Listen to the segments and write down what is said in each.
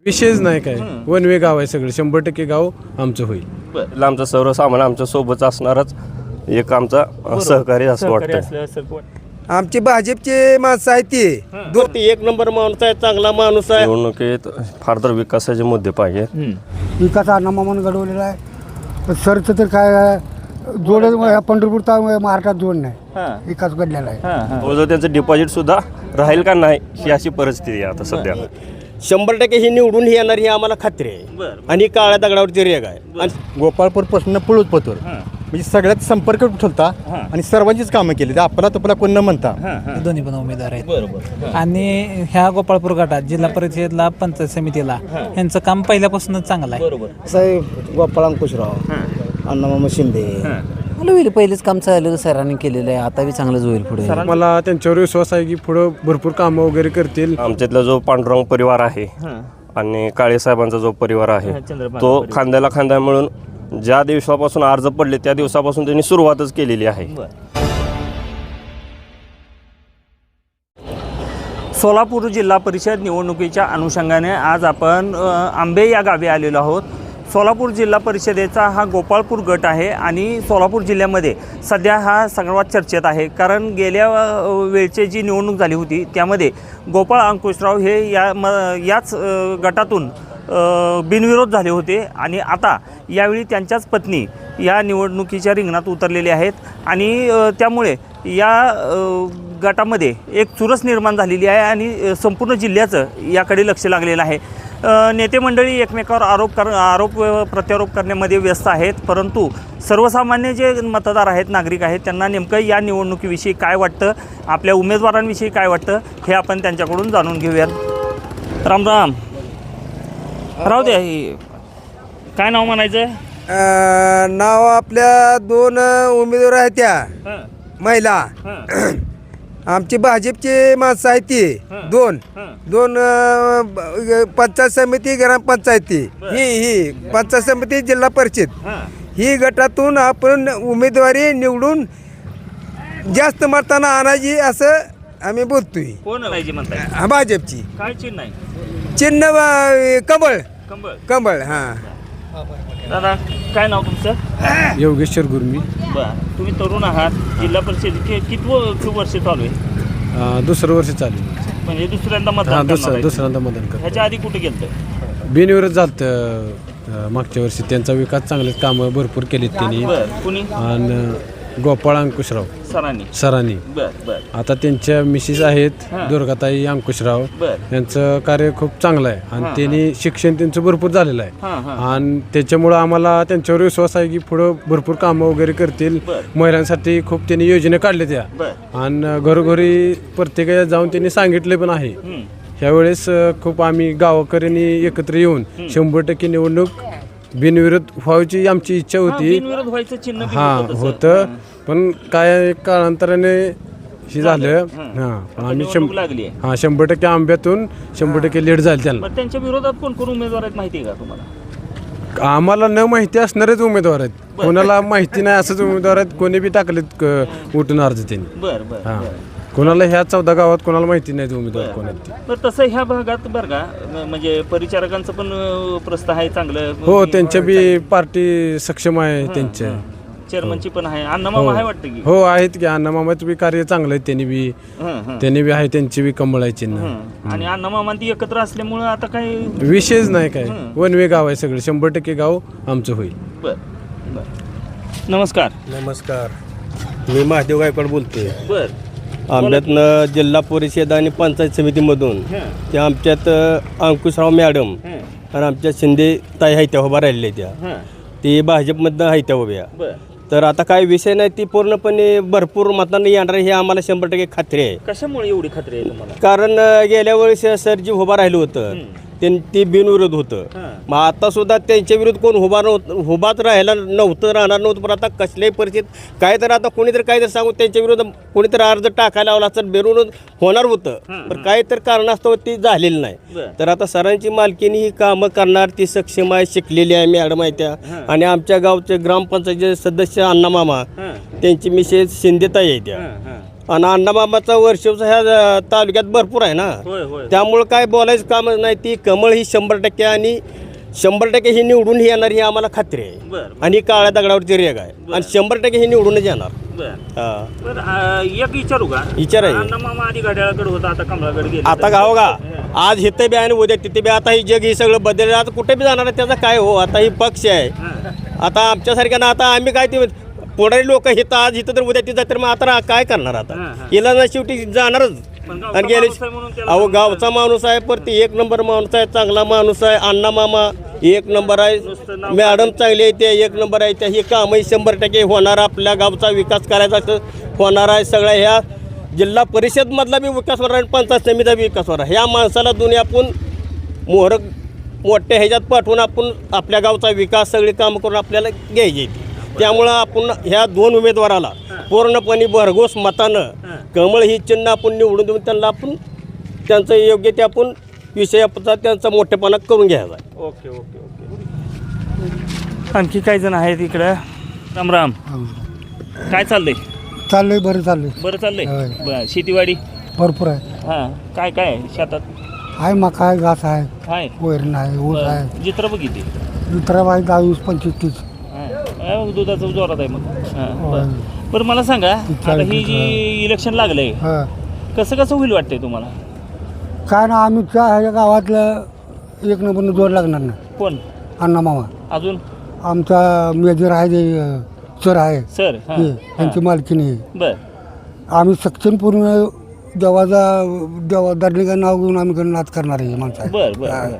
विशेष नाही काय, वन वे गाव आहे सगळं, 100% गाव आमचं होईल. आमचं सर्वसामान्य आमच्या सोबत असणारच एक आमचा सहकारी असं वाटतं. आमची भाजपचे माणसं आहे ती एक नंबर माणूस आहे, चांगला माणूस आहे. निवडणुकीत फार तर विकासाचे मुद्दे पाहिजे. विकास अण्णामामानं घडवलेला आहे. सरचं तर काय जोड पंढरपूरचा महाराष्ट्रात जोड नाही, विकास घडलेला आहे. जर त्यांचं डिपॉझिट सुद्धा राहील का नाही ही अशी परिस्थिती आहे आता सध्या. 100% ही निवडून येणार ही आम्हाला खात्री आहे. आणि काळ्या दगडावरती रेग आहे. आणि गोपाळपूरपासून पळूजपतूर म्हणजे सगळ्यात संपर्क ठेवता आणि सर्वांचीच कामं केली. आपला तुपला कोण न म्हणता दोन्ही पण उमेदवार आहेत. आणि ह्या गोपाळपूर गटात जिल्हा परिषदेला पंचायत समितीला यांचं काम पहिल्यापासूनच चांगलं आहे. साहेब गोपाळ अंकुशराव, अण्णामामा शिंदे. मला होईल, पहिलेच काम चाललं सरांनी केलेलं आहे, आता बी चांगलंच होईल पुढे. मला त्यांच्यावर विश्वास आहे की पुढं भरपूर कामं वगैरे करतील. आमच्यातला जो पांडुरंग परिवार आहे आणि काळे साहेबांचा जो परिवार आहे तो खांद्याला खांदा मिळून ज्या दिवसापासून अर्ज पडले त्या दिवसापासून त्यांनी सुरुवातच केलेली आहे. सोलापूर जिल्हा परिषद निवडणुकीच्या अनुषंगाने आज आपण आंबे या गावी आलेलो आहोत. सोलापूर जिल्हा परिषदेचा हा गोपाळपूर गट आहे आणि सोलापूर जिल्ह्यामध्ये सध्या हा सर्वात चर्चेत आहे. कारण गेल्या वेळची जी निवडणूक झाली होती त्यामध्ये गोपाळ अंकुशराव हे याच गटातून बिनविरोध झाले होते आणि आता यावेळी त्यांच्याच पत्नी या निवडणुकीच्या रिंगणात उतरलेले आहेत आणि त्यामुळे या गटामध्ये एक चुरस निर्माण झालेली आहे आणि संपूर्ण जिल्ह्याचं याकडे लक्ष लागलेलं आहे. नेते मंडळी एकमेकावर आरोप प्रत्यारोप करण्यामध्ये व्यस्त आहेत, परंतु सर्वसामान्य जे मतदार आहेत, नागरिक आहेत, त्यांना नेमकं या निवडणुकीविषयी काय वाटतं, आपल्या उमेदवारांविषयी काय वाटतं हे आपण त्यांच्याकडून जाणून घेऊयात. राम राम. राहू द्या, काय नाव म्हणायचं? नाव आपल्या 2 उमेदवार आहेत त्या महिला. आमची भाजपचे माणसं आहे ती दोन पंचायत समिती, ग्रामपंचायती, ही पंचायत समिती, जिल्हा परिषद, ही गटातून आपण उमेदवारी निवडून जास्त मतांना आणायची असं आम्ही बोलतोय. कोण आणायची म्हणताय? भाजपची. काय चिन्ह आहे? चिन्ह कमळ. कंबळ. कमळ. हां. दादा, काय नाव तुमचं? योगेश्वर गुरमी. बरं, तुम्ही तरुण आहात. जिल्हा परिषद किती वर्ष चालू आहे? दुसरं वर्ष चालू. म्हणजे दुसऱ्यांदा मतदान करणार आहे? दुसऱ्यांदा मतदान कर. ह्याच्या आधी कुठे गेलं? बिनविरोध झालं मागच्या वर्षी. त्यांचा विकास चांगले कामं भरपूर केलीत त्यांनी. कुणी? आणि गोपाळ अंकुशराव सरांनी. आता त्यांच्या मिसेस आहेत दुर्गाताई अंकुशराव, यांचं कार्य खूप चांगलं आहे आणि त्यांनी शिक्षण त्यांचं भरपूर झालेलं आहे आणि त्याच्यामुळं आम्हाला त्यांच्यावर विश्वास आहे की पुढं भरपूर कामं वगैरे करतील. महिलांसाठी खूप त्यांनी योजना काढल्या त्या आणि घरोघरी प्रत्येकाला जाऊन त्यांनी सांगितले पण आहे. ह्यावेळेस खूप आम्ही गावकऱ्यांनी एकत्र येऊन 100% निवडणूक बिनविरोध व्हायची आमची इच्छा होती. होतं, पण काय काळांतराने हे झालं. आम्ही 100% आंब्यातून 100% लेट झाली त्यांना. त्यांच्या विरोधात कोण कोण उमेदवार आहेत माहिती आहे का तुम्हाला? आम्हाला न माहिती असणारेच उमेदवार आहेत, कोणाला माहिती नाही असंच उमेदवार आहेत. कोणी बी टाकलेत उठून अर्ज त्यांनी. कोणाला ह्या 14 गावात कोणाला माहिती नाही उमेदवार कोण आहेत. तर तसं ह्या भागात बरं का, म्हणजे परिचारकांचं पण प्रस्ताव आहे चांगलं. हो, त्यांच्या बी पार्टी सक्षम आहे, त्यांच्या चेअरमनची पण आहे. अण्णामामा आहे वाटतं की? हो, आहेत की. अण्णामामाचं बी कार्य चांगलं आहे. त्यांनी बी आहे, त्यांची बी कमळ आहे चिन्ह. आणि अण्णामामा ती एकत्र असल्यामुळं आता काही विशेष नाही काय, वन वे गाव आहे सगळं, 100% गाव आमचं होईल. नमस्कार. नमस्कार, मी महादेव गायकवाड बोलतोय. बरं. आंब्यातनं जिल्हा परिषद आणि पंचायत समितीमधून त्या आमच्यात अंकुशराव मॅडम आणि आमच्या शिंदे ताई आहेत त्या उभा राहिलेल्या त्या, ते भाजपमधनं आहेत त्या उभ्या. तर आता काय विषय नाही, ती पूर्णपणे भरपूर मतांनी येणार हे आम्हाला 100% खात्री आहे. कशामुळे एवढी खात्री आहे तुम्हाला? कारण गेल्या वेळेस सर जी उभा राहिलं होतं ते बिनविरोध होतं. मग आता सुद्धा त्यांच्या विरोध कोण उभाच राहायला राहणार नव्हतं. पण आता कसल्याही परिस्थितीत काय तर आता कोणीतरी काहीतरी सांगून त्यांच्या विरोध कोणीतरी अर्ज टाकायला लावला तर बिनविरोध होणार होतं. पण काही तर कारणास्तव ती झालेली नाही. तर आता सरांची मालकीनी ही कामं करणार, ती सक्षम आहे, शिकलेली आहे मॅडम आहे त्या. आणि आमच्या गावचे ग्रामपंचायतचे सदस्य अण्णामामा, त्यांची मिसेस शिंदेताई आहे त्या. आणि अण्णामामाचा वर्षवचा ह्या तालुक्यात भरपूर आहे ना. होय होय त्यामुळं काय बोलायचं कामच नाही. ती कमळ ही 100% आणि 100% ही निवडून येणार ही आम्हाला खात्री आहे. बर आणि ही काळ्या दगडावरची रेग आहे आणि 100% ही निवडूनच येणार. बर हा. बर एक विचारू का विचारा की. अण्णा मामा आधी घड्याळाकडे होता आता कमळाकडे गेले आता गाव का आज इथे बी आणि उद्या तिथे बी. आता ही जग ही सगळं बदललं. आता कुठे बी जाणार आहे त्याचा काय हो. आता ही पक्ष आहे. आता आमच्यासारख्या ना आता आम्ही काय ते पुढारी लोक इथं आज इथं तर उद्या तिथं तर मग आता काय करणार आता. हिला ना शेवटी जाणारच. आणि गेले अहो गावचा माणूस आहे पर ती 1 नंबर माणूस आहे. चांगला माणूस आहे. अण्णा मामा 1 नंबर आहे. मॅडम चांगली आहे ते 1 नंबर आहे. त्या ही कामही 100% होणार. आपल्या गावचा विकास करायचा असं होणार आहे. सगळ्या ह्या जिल्हा परिषदमधला बी विकास होणार आणि पंचायत समितीचा बी विकास होणार. ह्या माणसाला दोन्ही आपण मोहर मोठ्या ह्याच्यात पाठवून आपण आपल्या गावचा विकास सगळी कामं करून आपल्याला घ्यायची. त्यामुळं आपण ह्या 2 उमेदवाराला पूर्णपणे भरघोस मतानं कमळ ही चिन्ह आपण निवडून देऊन त्यांना आपण त्यांचं योग्य ते आपण विषयाचा त्यांचा मोठेपणा करून घ्यायचा. ओके ओके ओके आणखी काही जण आहेत इकडं. राम राम. काय चाललंय बरं चाललंय बरं चाललंय. होय. बरं शेतीवाडी भरपूर आहे. हां काय काय आहे शेतात आहे मका आहे घास आहे हाय वैरण आहे ऊस आहे जित्र बघितली दुसरा आहे 20 25 30. दुधाचं जोरात आहे मग हां होय. बरं मला सांगा आता ही जी इलेक्शन लागलंय हा. कसं कसं होईल वाटतंय तुम्हाला. काय ना आम्ही ह्या गावातलं 1 नंबर जोर लागणार ना. कोण अण्णा मामा अजून आमचा मेजर आहे ते सर आहे सर हां हे, त्यांची मालकीनी आहे. बर आम्ही सक्षम पूर्ण देवा दर्लिका नाव घेऊन आम्ही गणनाथ करणार आहे माणसं. बर बर बर.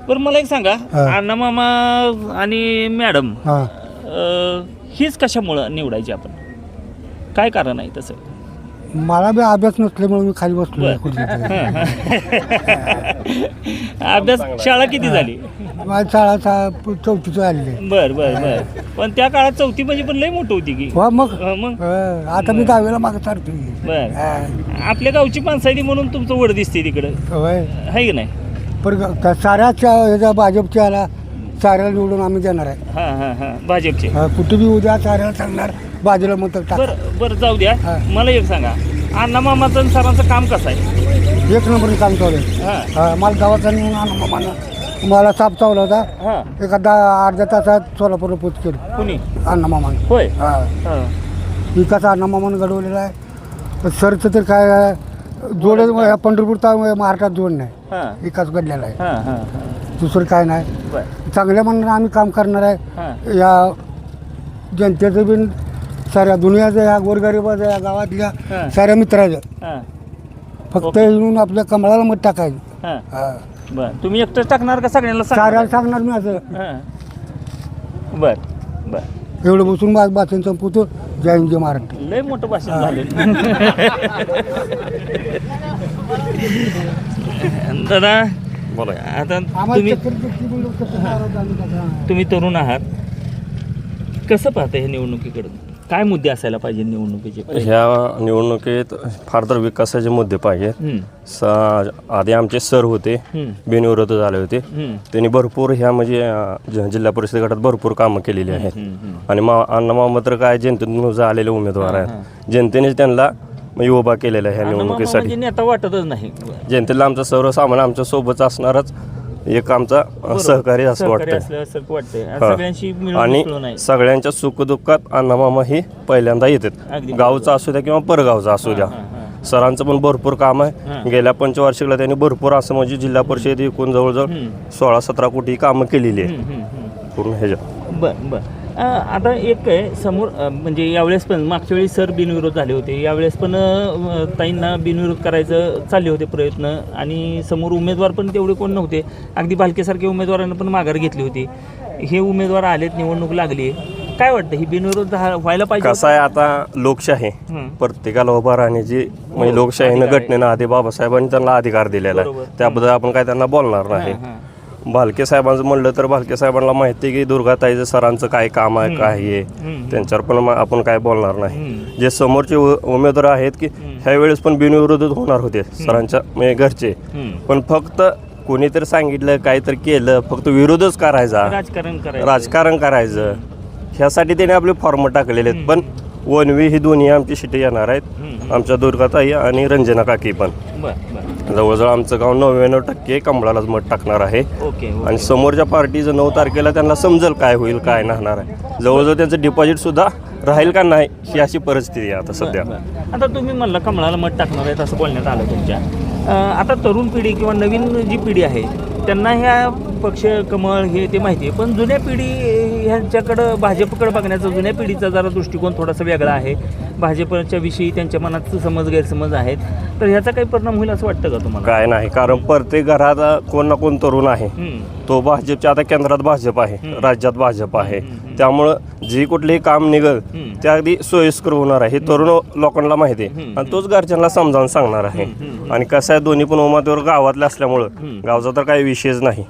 बरं मला एक सांगा हां. अण्णा मामा आणि मॅडम हां हीच कशामुळं निवडायची आपण काय कारण आहे तसं. मला बी अभ्यास नसल्यामुळे मी खाली बसलो बरं. अभ्यास शाळा किती झाली. माझी शाळा 4थीची आलेली आहे. बर बर बर पण त्या काळात 4थी म्हणजे पण लय मोठं होती की. हो मग मग आता मी 10वीला मागं चालतो. बर आपल्या गावची माणसाई म्हणून तुमचं वड दिसते तिकडं होय आहे की नाही. पण साऱ्याच्या ह्याच्या भाजपच्या याला साऱ्याला निवडून आम्ही देणार आहे. हां हां हां भाजपचे. कुठे बी उद्या साऱ्याला सांगणार बाजूला मत टाक. बरं बरं जाऊ द्या हां. मला एक सांगा अण्णा मामाचं आणि सरांचं काम कसं आहे. 1 नंबर काम चालू आहे. हां मला गावाचा नेऊन मामानं मला साप चावला होता. हां एखादा अर्ध्या तासात सोलापूरला पोच केलं कुणी अण्णा मामानं. होय हा हां विकास अण्णा मामानं घडवलेला आहे. सरचं तर काय जोड पंढरपूर महाराष्ट्रात जोड नाही. हां विकास घडलेला आहे. हां हां हां दुसरं काय नाही. बरं चांगल्या मनानं आम्ही काम करणार आहे. हां या जनतेचं बी साऱ्या दुनियाचं या गोरगरिबाचं या गावातल्या हां. साऱ्या मित्राचं हां फक्त येऊन आपल्या कमळाला मत टाकायचं. हां हा. बरं तुम्ही एकटंच टाकणार का सगळ्यांना साऱ्याला सांगणार मी असं हां बर बर एवढं बसून भाषण संपवतो. जय हिंद जय महाराष्ट्र. लय मोठं भाषण झालं. दादा बोला. आता तुम्ही तरुण आहात कसं पाहता हे निवडणुकीकडून काय मुद्दे असायला पाहिजे निवडणुकीचे. ह्या निवडणुकीत फार तर विकासाचे मुद्दे पाहिजेत. आधी आमचे सर होते बिनविरोध झाले होते. त्यांनी भरपूर ह्या म्हणजे जिल्हा परिषद गटात भरपूर कामं केलेली आहेत. आणि अण्णा मामा तर काय जनतेतून आलेले उमेदवार आहेत. जनतेनेच त्यांना उभा केलेला आहे ह्या निवडणुकीसाठी. नेता वाटतच नाही. जनतेला आमचा सर्वसामान्य आमच्या सोबत असणारच एक आमचा सहकारी असं वाटतं. सगळ्यांशी आणि सगळ्यांच्या सुखदुःखात अण्णामामा ही पहिल्यांदा येतात. गावचा असू द्या किंवा परगावचा असू द्या. सरांचं पण भरपूर काम आहे. गेल्या पंचवार्षिकला त्यांनी भरपूर असं म्हणजे जिल्हा परिषद एकूण जवळजवळ 16-17 कोटी कामं केलेली आहे पूर्ण ह्याच्यात. बरं बरं आता एक आहे समोर म्हणजे यावेळेस पण मागच्या वेळी सर बिनविरोध झाले होते. यावेळेस पण ताईंना बिनविरोध करायचं चालले होते प्रयत्न आणि समोर उमेदवार पण तेवढे कोण नव्हते. अगदी बालकेसारख्या उमेदवारांना पण माघार घेतली होती. हे उमेदवार आलेत निवडणूक लागली काय वाटतं ही बिनविरोध व्हायला पाहिजे. कसं आहे आता लोकशाही प्रत्येकाला उभा राहण्याची म्हणजे लोकशाहीनं घटनेनं आधी बाबासाहेबांनी त्यांना अधिकार दिलेला आहे. त्याबद्दल आपण काय त्यांना बोलणार नाही. भालके साहेबांचं म्हणलं तर भालके साहेबांना माहिती आहे की दुर्गाताईचं सरांचं काय काम आहे काय आहे त्यांच्यावर पण आपण काय बोलणार नाही. जे समोरचे उमेदवार आहेत की ह्या वेळेस पण बिनविरोध होणार होते सरांच्या म्हणजे घरचे. पण फक्त कोणीतरी सांगितलं काहीतरी केलं फक्त विरोधच करायचा राजकारण करायचं ह्यासाठी त्याने आपले फॉर्म टाकलेले आहेत. पण वनवी ही दोन्ही आमची शिटी येणार आहेत. आमच्या दुर्गाताई आणि रंजना काकी पण. जवळजवळ आमचं गाव 99% कमळालाच मत टाकणार आहे. आणि समोरच्या पार्टीचं 9 तारखेला त्यांना समजेल काय होईल काय नाहणार आहे. जवळजवळ त्यांचं डिपॉझिट सुद्धा राहील का नाही ही अशी परिस्थिती आहे आता सध्या. आता तुम्ही म्हणला कमळाला मत टाकणार आहेत असं बोलण्यात आलं तुमच्या. आता तरुण पिढी किंवा नवीन जी पिढी आहे त्यांना ह्या पक्ष कमळ हे ते माहिती आहे, पण जुन्या पिढी ह्यांच्याकडं भाजपकडे बघण्याचा जुन्या पिढीचा जरा दृष्टिकोन थोडासा वेगळा आहे. भाजपच्या विषयी त्यांच्या मनात समज गैरसमज आहेत, तर ह्याचा काही परिणाम होईल असं वाटतं का तुम्हाला? काय नाही, कारण प्रत्येक घरात कोण ना कोण तरुण आहे. तो भाजपच्या आता केंद्रात भाजप आहे, राज्यात भाजप आहे. त्यामुळं जे कुठलेही काम निघल ते अगदी सोयीस्कर होणार आहे हे तरुण लोकांना माहिती आहे आणि तोच घरच्यांना समजावून सांगणार आहे. आणि कसं आहे, दोन्ही पण उमेदवार गावातले असल्यामुळं गावचा तर काही विषयच नाही.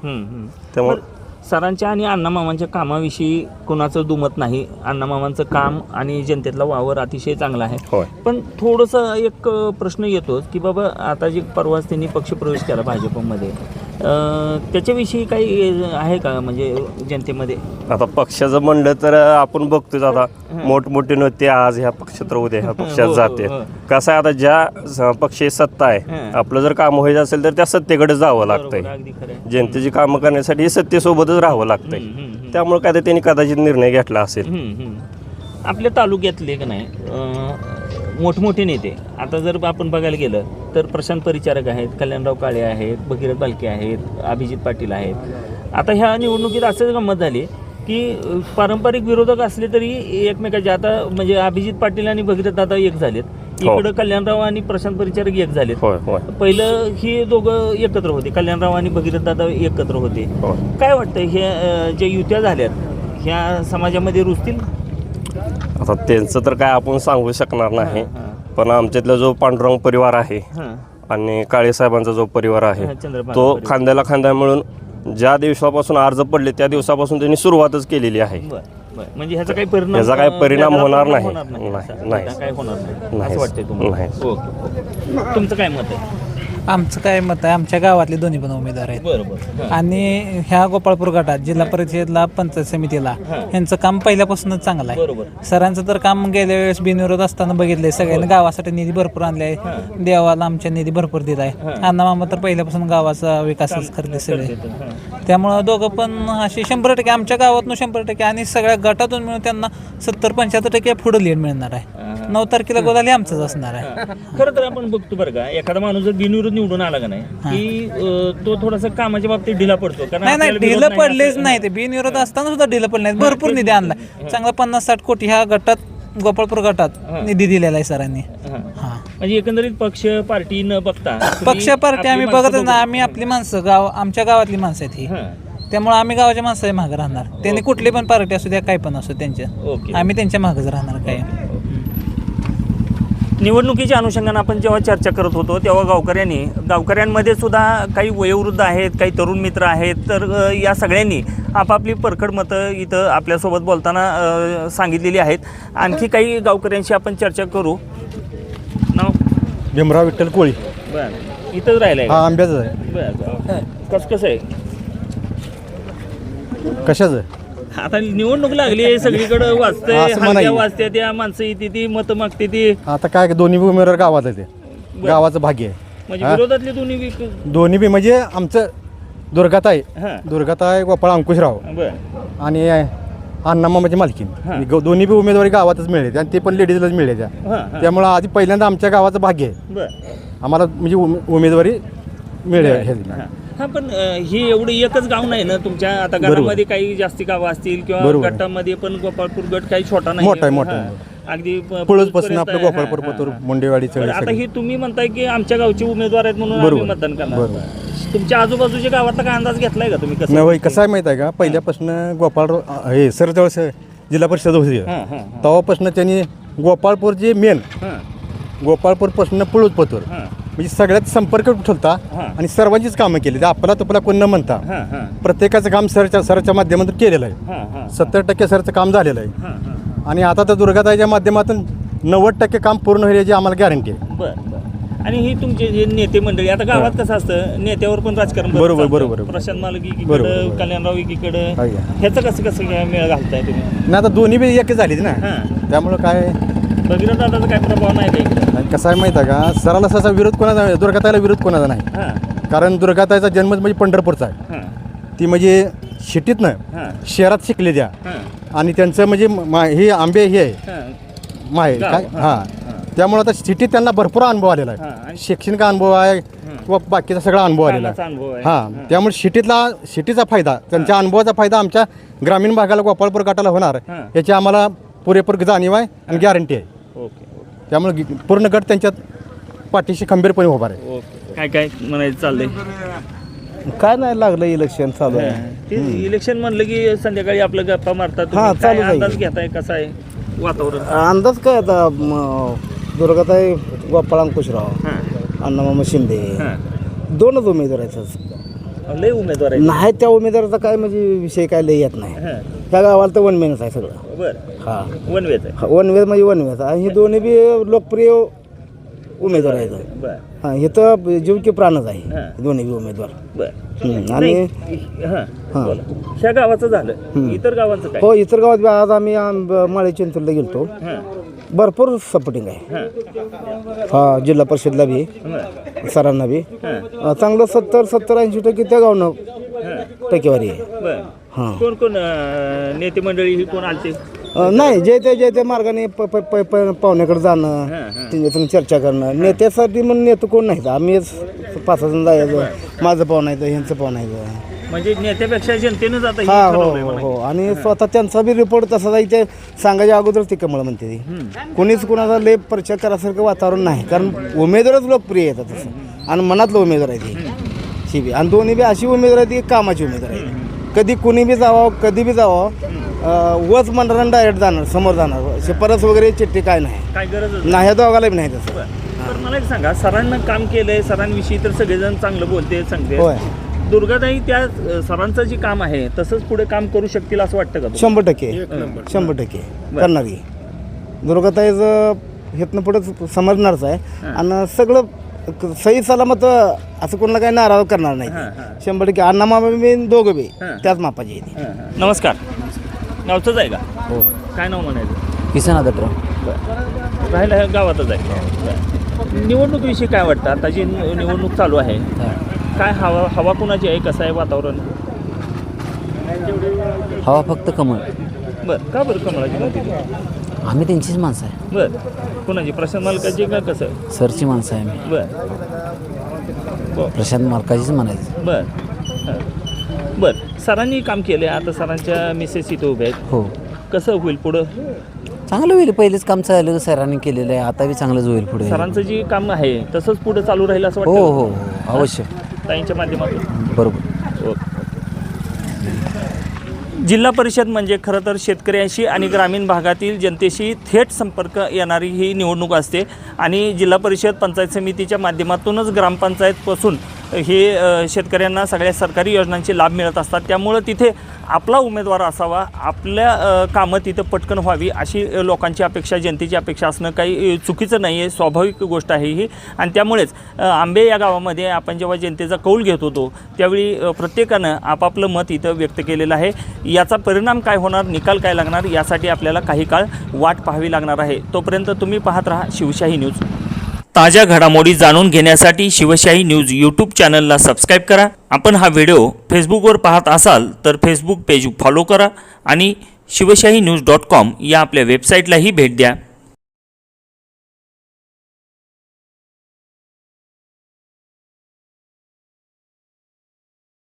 त्यामुळे सरांच्या आणि अण्णामामांच्या कामाविषयी कोणाचं दुमत नाही. अण्णामामांचं काम आणि जनतेतला वावर अतिशय चांगला आहे. पण थोडंसं एक प्रश्न येतोच की बाबा आता जे परवाच त्यांनी पक्षप्रवेश केला भाजपमध्ये, त्याच्याविषयी काही आहे का म्हणजे जनतेमध्ये? आता पक्षाचं म्हणलं तर आपण बघतोच आता मोठमोठे नेते आज ह्या पक्षात उद्या ह्या पक्षात जाते. कसं आहे, आता ज्या पक्षी सत्ता आहे आपलं जर काम व्हायचं असेल तर त्या सत्तेकडे जावं लागतंय. जनतेची कामं करण्यासाठी सत्तेसोबतच राहावं लागतंय. त्यामुळे काय तर त्यांनी कदाचित निर्णय घेतला असेल. आपल्या तालुक्यातले का नाही मोठमोठे नेते आता जर आपण बघायला गेलं तर प्रशांत परिचारक आहेत, कल्याणराव काळे आहेत, भगीरथ बालके आहेत, अभिजित पाटील आहेत. आता ह्या निवडणुकीत असंच गंमत झाली की पारंपरिक विरोधक असले तरी एकमेकाचे आता म्हणजे अभिजित पाटील आणि भगीरथ दादा एक झालेत, इकडं कल्याणराव आणि प्रशांत परिचारक एक झालेत. पहिलं ही दोघं एकत्र होते, कल्याणराव आणि भगीरथ दादा एकत्र होते. काय वाटतं हे जे युत्या झाल्यात ह्या समाजामध्ये रुजतील? आता त्यांचं तर काय आपण सांगू शकणार नाही, पण आमच्यातला जो पांडुरंग परिवार आहे आणि काळे साहेबांचा जो परिवार आहे तो खांद्याला खांदा मिळून ज्या दिवसापासून अर्ज पडले त्या दिवसापासून त्यांनी सुरुवातच केलेली आहे. म्हणजे ह्याचा काही परिणाम होणार नाही. काय होणार नाही असं वाटतंय तुम्हाला? तुमचं काय मत आहे? आमचं काय मत आहे, आमच्या गावातले दोन्ही पण उमेदवार आहेत. बरोबर. आणि ह्या गोपाळपूर गटात जिल्हा परिषदेला पंचायत समितीला ह्यांचं काम पहिल्यापासूनच चांगलं आहे. बरोबर. सरांचं तर काम गेल्या वेळेस बिनविरोध असताना बघितलंय. सगळ्यांनी गावासाठी निधी भरपूर आणलाय, देवाला आमच्या निधी भरपूर दिलाय. अण्णामामा तर पहिल्यापासून गावाचा विकासच करते सगळे. त्यामुळं दोघं पण अशी 100% आमच्या गावातून 100% आणि सगळ्या गटातून मिळून त्यांना 70-75% पुढे लीड मिळणार आहे. 9 तारखेला गोदाली आमचंच असणार आहे. खरं तर आपण बघतो बरं का, एखादा माणूस जर बिनविरोध निवडून आला का नाही की तो थोडासा कामाच्या बाबतीत ढिला पडतो. नाही ढिलं पडलेच नाही, ते बिनविरोध असताना सुद्धा ढिलं पडले नाही. भरपूर निधी आणला, चांगला 50-60 कोटी ह्या गटात गोपाळपूर गटात निधी दिलेला आहे सरांनी. म्हणजे एकंदरीत पक्ष पार्टी न बघता पक्ष पार्टी आम्ही बघतच नाही. आम्ही आपली माणसं गाव आमच्या गावातली माणसं आहेत ही, त्यामुळे आम्ही गावाच्या माणसाच्या मागे राहणार. त्यांनी कुठली पण पार्टी असू द्या काही पण असू त्यांच्या, आम्ही त्यांच्या मागेच राहणार. काय निवडणुकीच्या अनुषंगाने आपण जेव्हा चर्चा करत होतो तेव्हा गावकऱ्यांमध्ये सुद्धा काही वयोवृद्ध आहेत, काही तरुण मित्र आहेत, तर या सगळ्यांनी आपापली परखड मतं इथं आपल्यासोबत बोलताना सांगितलेली आहेत. आणखी काही गावकऱ्यांशी आपण चर्चा करू. नाव? भीमराव विठ्ठल कोळी. बरं, इथंच राहिलं आहे? आंब्याचं आहे. बरं, कसं आहे? कशाचं? आता निवडणूक लागली, सगळीकडे वाचते त्या माणसं येते ती मतं मागते ती. आता काय दोन्ही उमेदवार गावात आहे, ते गावाचं भाग्य आहे. म्हणजे विरोधातले दोन्ही बी म्हणजे आमचं दुर्गाताई गोपाळ अंकुशराव आणि अण्णामामाची मालकीन दोन्ही बी उमेदवारी गावातच मिळले आणि ते पण लेडीजलाच मिळले त्यामुळं आधी पहिल्यांदा आमच्या गावाचं भाग्य आहे. आम्हाला म्हणजे उमेदवारी मिळेल. पण ही एवढी एकच गाव नाही ना तुमच्या. आता गावामध्ये काही जास्ती गावं असतील किंवा गटामध्ये पण गोपाळपूर गट काही छोटा नाही, मोठा अगदी पुळजपासून आपलं गोपाळपूर पतूर मुंडेवाडी. आता ही तुम्ही म्हणताय की आमच्या गावचे उमेदवार आहेत म्हणून आम्ही मतदान करणार. तुमच्या आजूबाजूच्या गावातला काय अंदाज घेतलाय का तुम्ही? कसं आहे माहित आहे का, पहिल्यापासून गोपाळ हे सरजवळ जिल्हा परिषद होती तेव्हापासून त्यांनी गोपाळपूरचे मेन गोपाळपूरपासून पुळूज पतूर म्हणजे सगळ्यात संपर्क ठेवता आणि सर्वांचीच कामं केली. आपला तुपला कोण न म्हणता प्रत्येकाचं काम सरच्या माध्यमातून केलेलं आहे. 70% सरचं काम झालेलं आहे. आणि आता तर दुर्गाताईच्या माध्यमातून 90% काम पूर्ण होईल याची आम्हाला गॅरंटी आहे. आणि ही तुमचे जे नेते मंडळी आता गावात कसं असतं, नेत्यावर पण राजकारण बरोबर प्रशांत मालक एकीकडे, कल्याणराव एकीकडे, ह्याचं कसं मेळ घालताय तुम्ही? नाही आता दोन्ही बी एक झालीच ना, त्यामुळं काय भगीरथ दादाचा काय प्रभाव नाही का इकडे? आणि कसं आहे माहिती आहे का, सराला असा विरोध कोणाचा नाही, दुर्गाताईला विरोध कोणाचा नाही. हां कारण दुर्गाताईचा जन्म म्हणजे पंढरपूरचा आहे. हां ती म्हणजे शिटीतनं हां शहरात शिकले द्या हां आणि त्यांचं म्हणजे हे आंबे हे आहे हां माहे गाव, काय हां त्यामुळे आता सिटीत त्यांना भरपूर अनुभव आलेला हां, आहे. आणि- शैक्षणिक अनुभव आहे किंवा बाकीचा सगळा अनुभव आलेला कामाचा आहे. अनुभव आहे. हां त्यामुळे सिटीचा फायदा, त्यांच्या अनुभवाचा फायदा आमच्या ग्रामीण भागाला गोपाळपूर गटाला होणार हां. याची आम्हाला पुरेपूर जाणीव आहे आणि गॅरंटी आहे. ओके ओके त्यामुळे पूर्ण गट त्यांच्यात पाठीशी खंबीरपणे उभा आहे. ओके काय काय म्हणायचं चाललंय? काय नाही लागलं इलेक्शन चालू आहे. ते इलेक्शन म्हणलं की संध्याकाळी आपलं गप्पा मारतात तुम्ही. हां, काय चालूच आहे. अंदाज घेताय कसा आहे वातावरण? अंदाज काय आता दुर्गाताई गोपाळ अंकुशराव हां अण्णामामा शिंदे हां 2च उमेदवार आहेत. लय उमेदवार आहे. नाही त्या उमेदवाराचा काय म्हणजे विषय काय लय येत नाही. हां त्या गावाला तर वनमेनच आहे सगळं. बरं हा वनवेच आहे. वनवेज म्हणजे वनवेज आणि हे दोन्ही बी लोकप्रिय उमेदवार आहेत. बरं हा हे तर जीव की प्राणच आहे हां. दोन्ही बी उमेदवार. बरं आणि हां हां. बोला. ह्या गावाचं झालं इतर गावाचं काय? हो इतर गावात बी आज आम्ही माळे चिंचोलीला गेलतो. हां भरपूर सपोर्टिंग आहे. हां हा जिल्हा परिषदला बी बरं सरांना बी हां चांगलं 70-80% त्या गावनं हां टक्केवारी आहे. बरं हां कोण कोण नेते मंडळी ही कोण आलते? नाही जे त्या मार्गाने पाहुण्याकडे जाणं हां हां त्यांच्या संग चर्चा करणं. नेत्यासाठी म्हणून नेतं कोण नाही. आम्ही 5 जायचं, माझं पाहुणायचं ह्यांचं पाहुणायचं. म्हणजे नेत्यापेक्षा जनतेनं जाता हा हो हो हो आणि स्वतः त्यांचा बी रिपोर्ट तसा जाई ते सांगायच्या अगोदरच ती कमळ म्हणते ती. कोणीच कोणाचा लय प्रचार करासारखं वातावरण नाही. कारण उमेदवारच लोकप्रिय येतात तसं आणि मनातलं उमेदवार आहे ती शी बी. आणि दोन्ही बी अशी उमेदवार आहे ती कामाची उमेदवार आहे. कधी कुणी बी जावं कधी बी जावं वच म्हणणार डायरेक्ट जाणार समोर जाणार. शिफारस वगैरे चिठ्ठी काय नाही. काय गरज नाही ह्या दोघाला बी नाही तसं. तर मला एक सांगा सरांना काम केलंय सरांविषयी तर सगळेजण चांगलं बोलते सांगते. होय दुर्गाताई त्या सरांचं जे काम आहे तसंच पुढे काम करू शकतील असं वाटतं का तुम्हाला? 100% 100% करणार की दुर्गाताईचं हेतनं पुढे समजणारच आहे. आणि सगळं सही सलामत असं कोणाला काही नाराज करणार नाही. 100% अण्णा मामा बी दोघं बी त्याच मापाची आहे. नमस्कार गावचंच आहे का? हो. काय नाव म्हणायचं? किसन आदतराव. राहायला ह्या गावातच आहे. निवडणुकीविषयी काय वाटतं आता जी निवडणूक चालू आहे काय हवा कुणाची आहे कसं आहे वातावरण? हवा फक्त कमळ. बरं का बरं कमळाची नव्हती? आम्ही त्यांचीच माणसं आहे. बरं कुणाची प्रशांत मालकाची का कसं? सरची माणसं आहे आम्ही. बरं प्रशांत मालकाचीच म्हणायचं. बरं बरं सरांनी काम केलं आता सरांच्या मिसेस इथं उभ्या आहेत. हो कसं होईल पुढं? चांगलं होईल. पहिलेच काम चाललं सरांनी केलेलं आहे. आता बी चांगलंच होईल पुढे. सरांचं जे काम आहे तसंच पुढं चालू राहील असं हो वाटतं? हो हो अवश्य. ताईंच्या माध्यमातून बरोबर. जिल्हा परिषद म्हणजे खरं तर शेतकऱ्यांशी आणि ग्रामीण भागातील जनतेशी थेट संपर्क येणारी ही निवडणूक असते आणि जिल्हा परिषद पंचायत समितीच्या माध्यमातूनच ग्रामपंचायतपासून हे शेतकऱ्यांना सगळ्या सरकारी योजनांचे लाभ मिळत असतात. त्यामुळं तिथे आपला उमेदवार असावा, आपल्या कामं तिथं पटकन व्हावी अशी लोकांची अपेक्षा जनतेची अपेक्षा असणं काही चुकीचं नाही आहे. स्वाभाविक गोष्ट आहे ही. आणि त्यामुळेच आंबे या गावामध्ये आपण जेव्हा जनतेचा कौल घेत होतो त्यावेळी प्रत्येकानं आपापलं मत इथं व्यक्त केलेलं आहे. याचा परिणाम काय होणार निकाल काय लागणार यासाठी आपल्याला काही काळ वाट पाहावी लागणार आहे. तोपर्यंत तुम्ही पाहत राहा शिवशाही न्यूज. ताज्या घडामोडी जाणून घेण्यासाठी शिवशाही न्यूज यूट्यूब चॅनलला सबस्क्राईब करा. आपण हा व्हिडिओ फेसबुकवर पाहत असाल तर फेसबुक पेज फॉलो करा आणि शिवशाही न्यूज.com या आपल्या वेबसाईटलाही भेट द्या.